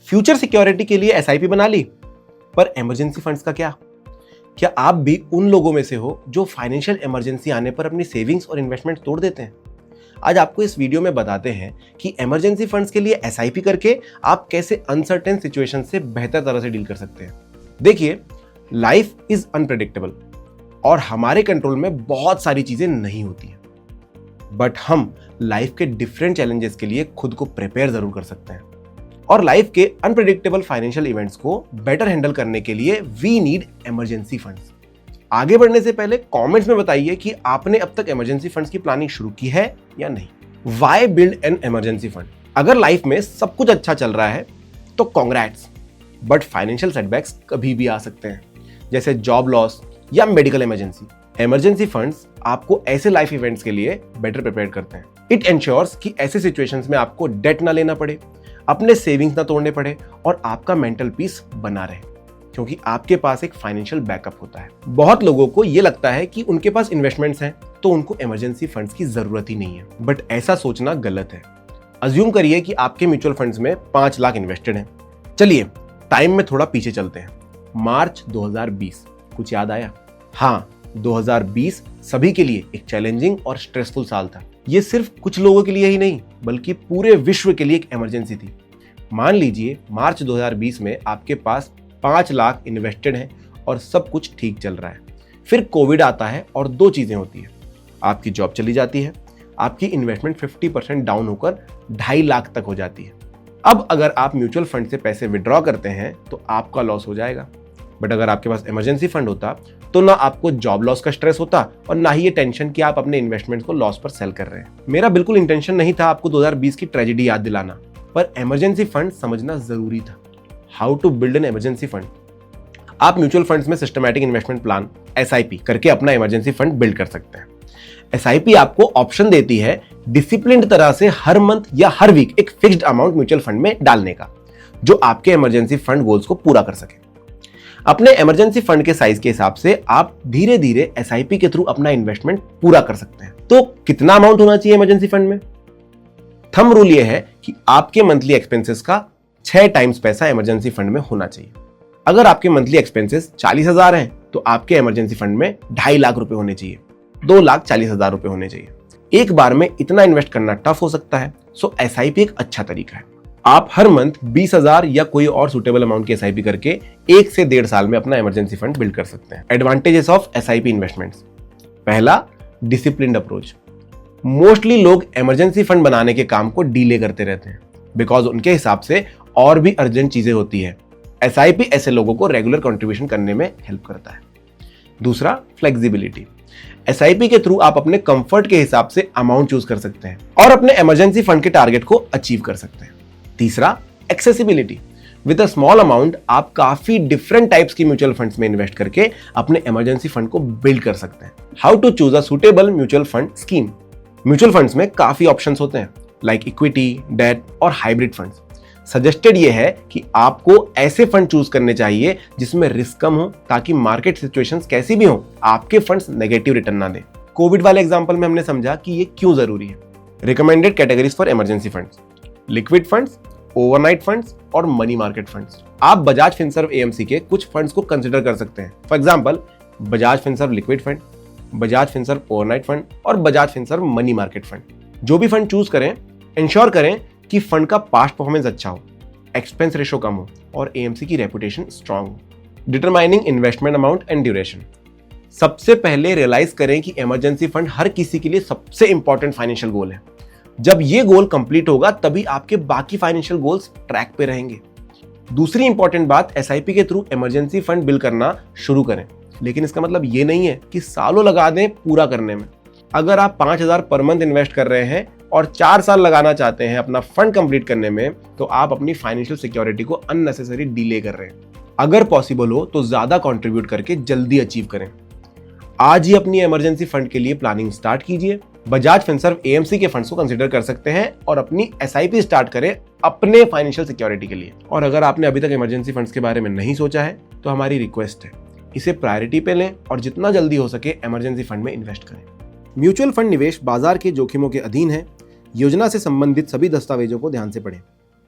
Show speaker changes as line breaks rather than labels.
Future security के लिए SIP बना ली, पर इमरजेंसी फंड्स का क्या? क्या आप भी उन लोगों में से हो जो फाइनेंशियल इमरजेंसी आने पर अपनी सेविंग्स और इन्वेस्टमेंट तोड़ देते हैं? आज आपको इस वीडियो में बताते हैं कि इमरजेंसी फंड्स के लिए एसआईपी करके आप कैसे अनसर्टेन सिचुएशन से बेहतर तरह से डील कर सकते हैं। देखिए, लाइफ इज अनप्रेडिक्टेबल और हमारे कंट्रोल में बहुत सारी चीजें नहीं होती हैं, बट हम लाइफ के डिफरेंट चैलेंजेस के लिए खुद को प्रिपेयर जरूर कर सकते हैं। और लाइफ के अनप्रेडिक्टेबल फाइनेंशियल इवेंट्स को बेटर हैंडल करने के लिए वी नीड इमरजेंसी फंड्स। आगे बढ़ने से पहले कमेंट्स में बताइए कि आपने अब तक इमरजेंसी फंड्स की प्लानिंग शुरू की है या नहीं। Why build an emergency fund? अगर लाइफ में सब कुछ अच्छा चल रहा है तो कांग्रेट्स, बट फाइनेंशियल सेटबैक्स कभी भी आ सकते हैं, जैसे जॉब लॉस या मेडिकल इमरजेंसी। इमरजेंसी फंड्स आपको ऐसे लाइफ इवेंट्स के लिए बेटर प्रिपेयर करते हैं। इट एंश्योर्स कि ऐसे सिचुएशंस में आपको डेट ना लेना पड़े, अपने सेविंग्स ना तोड़ने पड़े और आपका मेंटल पीस बना रहे, क्योंकि आपके पास एक फाइनेंशियल बैकअप होता है। बहुत लोगों को ये लगता है कि उनके पास इन्वेस्टमेंट्स हैं तो उनको इमरजेंसी फंड्स की जरूरत ही नहीं है, बट ऐसा सोचना गलत है। अज्यूम करिए कि आपके म्यूचुअल फंड्स में 5 लाख इन्वेस्टेड हैं। चलिए टाइम में थोड़ा पीछे चलते हैं। मार्च 2020, कुछ याद आया? हाँ, 2020 सभी के लिए एक चैलेंजिंग और स्ट्रेसफुल साल था। ये सिर्फ कुछ लोगों के लिए ही नहीं, बल्कि पूरे विश्व के लिए एक इमरजेंसी थी। मान लीजिए मार्च 2020 में आपके पास 5 लाख इन्वेस्टेड हैं और सब कुछ ठीक चल रहा है। फिर कोविड आता है और 2 चीजें होती है। आपकी जॉब चली जाती है, आपकी इन्वेस्टमेंट 50% डाउन होकर 2.5 लाख तक हो जाती है। अब अगर आप म्यूचुअल फंड से पैसे विड्रॉ करते हैं तो आपका लॉस हो जाएगा, बट अगर आपके पास इमरजेंसी फंड होता तो ना आपको जॉब लॉस का स्ट्रेस होता और ना ही ये टेंशन कि आप अपने इन्वेस्टमेंट्स को लॉस पर सेल कर रहे हैं। मेरा बिल्कुल इंटेंशन नहीं था आपको 2020 की ट्रेजेडी याद दिलाना, पर इमरजेंसी फंड समझना जरूरी था। How to build an emergency fund? आप म्यूचुअल फंड्स में सिस्टमैटिक इन्वेस्टमेंट प्लान एसआईपी करके अपना इमरजेंसी फंड बिल्ड कर सकते हैं। एसआईपी आपको ऑप्शन देती है डिसिप्लिन्ड तरह से हर मंथ या हर वीक एक फिक्स्ड अमाउंट म्यूचुअल फंड में डालने का, जो आपके इमरजेंसी फंड गोल्स को पूरा कर सके। अपने इमरजेंसी फंड के साइज के हिसाब से आप धीरे धीरे एसआईपी के थ्रू अपना इन्वेस्टमेंट पूरा कर सकते हैं। तो कितना अमाउंट होना चाहिए इमरजेंसी फंड में? थंब रूल ये है कि आपके मंथली एक्सपेंसेस का 6 टाइम्स पैसा इमरजेंसी फंड में होना चाहिए। अगर आपके मंथली एक्सपेंसेस 40,000 हैं तो आपके इमरजेंसी फंड में 2.5 लाख रुपए होने चाहिए, 2,40,000 रुपए होने चाहिए। एक बार में इतना इन्वेस्ट करना टफ हो सकता है, सो एसआईपी एक अच्छा तरीका है। आप हर मंथ 20,000 या कोई और सुटेबल अमाउंट की एसआईपी करके 1 से 1.5 साल में अपना इमरजेंसी फंड बिल्ड कर सकते हैं। Advantages of SIP investments. पहला, डिसिप्लिन्ड अप्रोच। मोस्टली लोग इमरजेंसी फंड बनाने के काम को डीले करते रहते हैं बिकॉज उनके हिसाब से और भी अर्जेंट चीजें होती है। एसआईपी ऐसे लोगों को रेगुलर कंट्रीब्यूशन करने में हेल्प करता है। दूसरा, फ्लेक्सिबिलिटी। एसआईपी के थ्रू आप अपने कंफर्ट के हिसाब से अमाउंट चूज कर सकते हैं और अपने इमरजेंसी फंड के टारगेट को अचीव कर सकते हैं। तीसरा, accessibility. With a small amount आप काफी डिफरेंट टाइप्स की म्यूचुअल फंड्स में इन्वेस्ट करके अपने इमरजेंसी फंड को बिल्ड कर सकते हैं। How to choose a suitable mutual fund scheme? Mutual funds में काफी ऑप्शंस होते हैं, लाइक इक्विटी, डेट और हाइब्रिड फंड्स। सजेस्टेड ये है कि आपको ऐसे फंड चूज करने चाहिए जिसमें रिस्क कम हो, ताकि मार्केट सिचुएशंस कैसी भी हो आपके फंड्स नेगेटिव रिटर्न ना दें। कोविड वाले एग्जांपल में हमने समझा कि ये क्यों जरूरी है। Recommended categories for emergency funds: liquid funds, overnight funds और मनी मार्केट फंड्स। आप बजाज फिनसर्व एएमसी के कुछ फंड्स को कंसिडर कर सकते हैं। For example, Bajaj Finserv liquid fund, Bajaj Finserv overnight fund और Bajaj Finserv money market fund. जो भी फंड चूज करें, इंश्योर करें कि फंड का पास्ट परफॉर्मेंस अच्छा हो, एक्सपेंस रेशो कम हो और एएमसी की रेपुटेशन स्ट्रांग हो। Determining investment amount and duration. सबसे पहले रियलाइज करें कि इमरजेंसी फंड हर किसी के लिए सबसे इंपॉर्टेंट फाइनेंशियल गोल है। जब ये गोल कंप्लीट होगा तभी आपके बाकी फाइनेंशियल गोल्स ट्रैक पे रहेंगे। दूसरी इंपॉर्टेंट बात, एसआईपी के थ्रू इमरजेंसी फंड बिल्ड करना शुरू करें, लेकिन इसका मतलब ये नहीं है कि सालों लगा दें पूरा करने में। अगर आप 5,000 पर मंथ इन्वेस्ट कर रहे हैं और 4 साल लगाना चाहते हैं अपना फंड कंप्लीट करने में, तो आप अपनी फाइनेंशियल सिक्योरिटी को अननेसेसरी डिले कर रहे हैं। अगर पॉसिबल हो तो ज्यादा कंट्रीब्यूट करके जल्दी अचीव करें। आज ही अपनी इमरजेंसी फंड के लिए प्लानिंग स्टार्ट कीजिए। बजाज फिनसर्व एएमसी के फंड्स को कंसीडर कर सकते हैं और अपनी एसआईपी स्टार्ट करें अपने फाइनेंशियल सिक्योरिटी के लिए। और अगर आपने अभी तक इमरजेंसी फंड्स के बारे में नहीं सोचा है तो हमारी रिक्वेस्ट है, इसे प्रायोरिटी पे लें और जितना जल्दी हो सके इमरजेंसी फंड में इन्वेस्ट करें। म्यूचुअल फंड निवेश बाजार के जोखिमों के अधीन है। योजना से संबंधित सभी दस्तावेजों को ध्यान से पढ़ें।